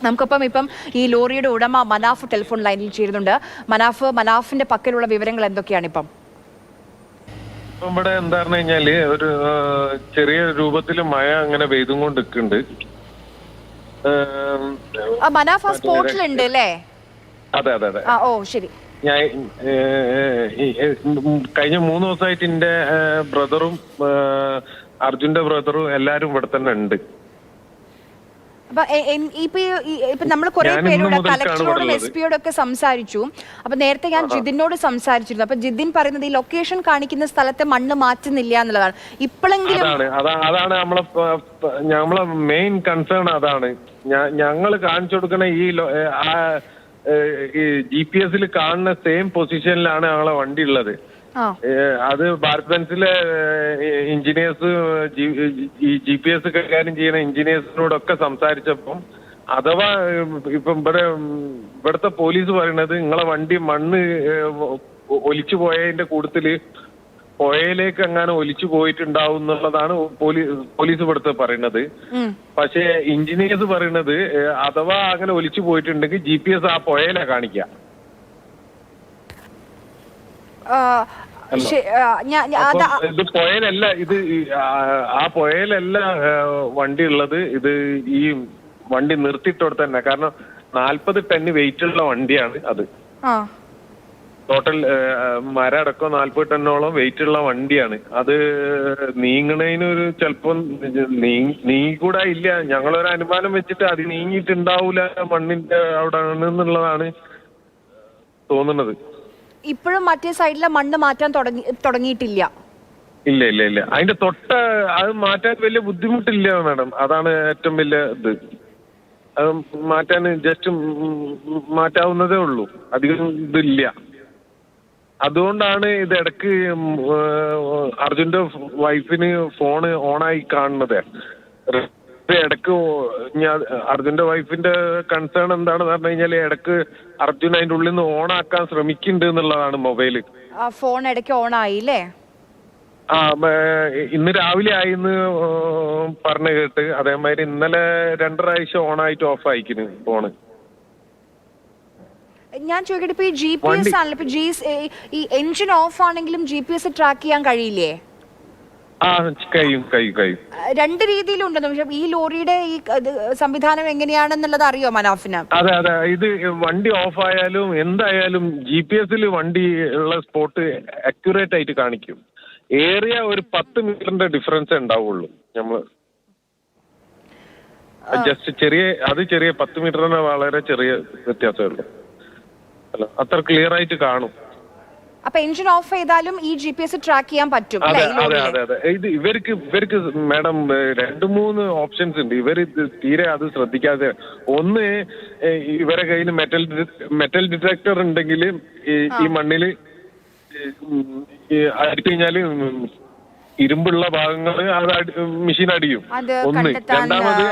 നമുക്കൊപ്പം ഇപ്പം ഈ ലോറിയുടെ ഉടമ മനാഫ് ടെലിഫോൺ ലൈനിൽ ചേരുന്നുണ്ട്. മനാഫിന്റെ പക്കലുള്ള വിവരങ്ങൾ എന്തൊക്കെയാണ് ഇപ്പം? ഇവിടെ എന്താ പറഞ്ഞു കഴിഞ്ഞാല് ഒരു ചെറിയ രൂപത്തിൽ മഴ അങ്ങനെ പെയ്തും കൊണ്ട് നിൽക്കുന്നുണ്ട്. മനാഫ് ആ സ്പോട്ടിലുണ്ട് അല്ലേ? അതെ അതെ അതെ. ഓ ശരി. ഞാൻ കഴിഞ്ഞ 3 ദിവസമായിട്ട് എന്റെ ബ്രദറും അർജുന്റെ ബ്രദറും എല്ലാരും ഇവിടെ തന്നെ ഉണ്ട്. ഇപ്പൊ നമ്മൾ കുറെ പേരോട് കളക്ടറോടും SP-യോടും ഒക്കെ സംസാരിച്ചു. അപ്പൊ നേരത്തെ ഞാൻ ജിതിനോട് സംസാരിച്ചിരുന്നു. അപ്പൊ ജിതിൻ പറയുന്നത് ഈ ലൊക്കേഷൻ കാണിക്കുന്ന സ്ഥലത്തെ മണ്ണ് മാറ്റുന്നില്ല എന്നുള്ളതാണ്. ഇപ്പോഴെങ്കിലും അതാണ് നമ്മളെ മെയിൻ കൺസേൺ. അതാണ് ഞങ്ങൾ കാണിച്ചു കൊടുക്കണ ഈ GPS കാണുന്ന സെയിം പൊസിഷനിലാണ് ഞങ്ങളെ വണ്ടി ഉള്ളത്. അത് ഭാരത് ബെൻസിലെ എഞ്ചിനീയേഴ്സ് ഈ GPS കൈകാര്യം ചെയ്യുന്ന എഞ്ചിനീയേഴ്സിനോടൊക്കെ സംസാരിച്ചപ്പം അഥവാ ഇപ്പം ഇവിടുത്തെ പോലീസ് പറയണത് നിങ്ങളെ വണ്ടി മണ്ണ് ഒലിച്ചു പോയതിന്റെ കൂട്ടത്തില് പുഴയിലേക്ക് അങ്ങനെ ഒലിച്ചു പോയിട്ടുണ്ടാവും എന്നുള്ളതാണ് പോലീസ് ഇവിടുത്തെ പറയുന്നത്. പക്ഷേ എഞ്ചിനീയേഴ്സ് പറയുന്നത് അഥവാ അങ്ങനെ ഒലിച്ചു പോയിട്ടുണ്ടെങ്കിൽ GPS ആ പുഴയിലാ കാണിക്കുക. ഇത് പുഴയിലല്ല, ഇത് ആ പുഴയിലല്ല വണ്ടി ഉള്ളത്. ഇത് ഈ വണ്ടി നിർത്തിയിട്ടോടെ തന്നെ. കാരണം 40 ടൺ വെയിറ്റ് ഉള്ള വണ്ടിയാണ് അത്. ടോട്ടൽ മരം അടക്കം 40 ടണ്ണോളം വെയിറ്റ് ഉള്ള വണ്ടിയാണ് അത്. നീങ്ങണതിനൊരു ചിലപ്പം നീങ്ങിക്കൂടാ ഇല്ല. ഞങ്ങളൊരു അനുമാനം വെച്ചിട്ട് അത് നീങ്ങിയിട്ടുണ്ടാവൂല മണ്ണിന്റെ അവിടെ എന്നുള്ളതാണ് തോന്നുന്നത്. ഇപ്പോഴും മറ്റേ സൈഡിലെ മണ്ണ് മാറ്റാൻ തുടങ്ങിയിട്ടില്ല. ഇല്ല ഇല്ല ഇല്ല, അതിന്റെ അത് മാറ്റാൻ വലിയ ബുദ്ധിമുട്ടില്ല മാഡം. അതാണ് ഏറ്റവും വലിയ ഇത്. അത് മാറ്റാൻ ജസ്റ്റ് മാറ്റാവുന്നതേ ഉള്ളൂ, അധികം ഇതില്ല. അതുകൊണ്ടാണ് ഇത് ഇടക്ക് അർജുന്റെ വൈഫിന് ഫോണ് ഓണായി കാണുന്നത്. ഇടക്ക് അർജുന്റെ വൈഫിന്റെ കൺസേൺ എന്താണെന്ന് പറഞ്ഞു കഴിഞ്ഞാല് ഇടക്ക് അർജുൻ അതിന്റെ ഉള്ളിൽ നിന്ന് ഓണാക്കാൻ ശ്രമിക്കുന്നുണ്ട് എന്നുള്ളതാണ്. മൊബൈല് ഫോൺ ഇടയ്ക്ക് ഓണായില്ലേ? ഇന്ന് രാവിലെ ആയിന്ന് പറഞ്ഞു കേട്ട്. അതേമാതിരി ഇന്നലെ 2 പ്രാവശ്യം ഓണായിട്ട് ഓഫ് ആയിക്കുന്നു ഫോണ്. ഞാൻ ചോദിക്കട്ടെ, ഇപ്പൊ ഈ GPS ആണല്ലോ, ഇപ്പൊ ഈ എഞ്ചിൻ ഓഫ് ആണെങ്കിലും GPS ട്രാക്ക് ചെയ്യാൻ കഴിയില്ലേ? കഴിയും. 2 രീതിയിലുണ്ടെന്ന്. പക്ഷെ ഈ ലോറിയുടെ ഈ സംവിധാനം എങ്ങനെയാണെന്നുള്ളത് അറിയോ മനാഫിന്? അതെ അതെ. ഇത് വണ്ടി ഓഫ് ആയാലും എന്തായാലും GPS വണ്ടി ഉള്ള സ്പോട്ട് അക്യുറേറ്റ് ആയിട്ട് കാണിക്കും. ഏറിയ ഒരു 10 മീറ്ററിന്റെ ഡിഫറൻസ് ഉണ്ടാവുള്ളൂ. നമ്മള് ജസ്റ്റ് ചെറിയ 10 മീറ്ററിന് വളരെ ചെറിയ വ്യത്യാസമേ ഉള്ളൂ. അത്ര ക്ലിയർ ആയിട്ട് കാണും. അപ്പൊ എഞ്ചിൻ ഓഫ് ചെയ്താലും ഈ GPS ട്രാക്ക് ചെയ്യാൻ പറ്റും? അതെ അതെ അതെ. ഇത് ഇവർക്ക് മാഡം 2-3 ഓപ്ഷൻസ് ഉണ്ട്. ഇവര് തീരെ അത് ശ്രദ്ധിക്കാതെ. ഒന്ന്, ഇവരെ കയ്യിൽ മെറ്റൽ ഡിറ്റക്ടർ ഉണ്ടെങ്കിൽ ഈ മണ്ണില് അടിച്ചു കഴിഞ്ഞാല് ഇരുമ്പുള്ള ഭാഗങ്ങൾ അത് മെഷീൻ അടിയും. ഒന്ന്. രണ്ടാമത്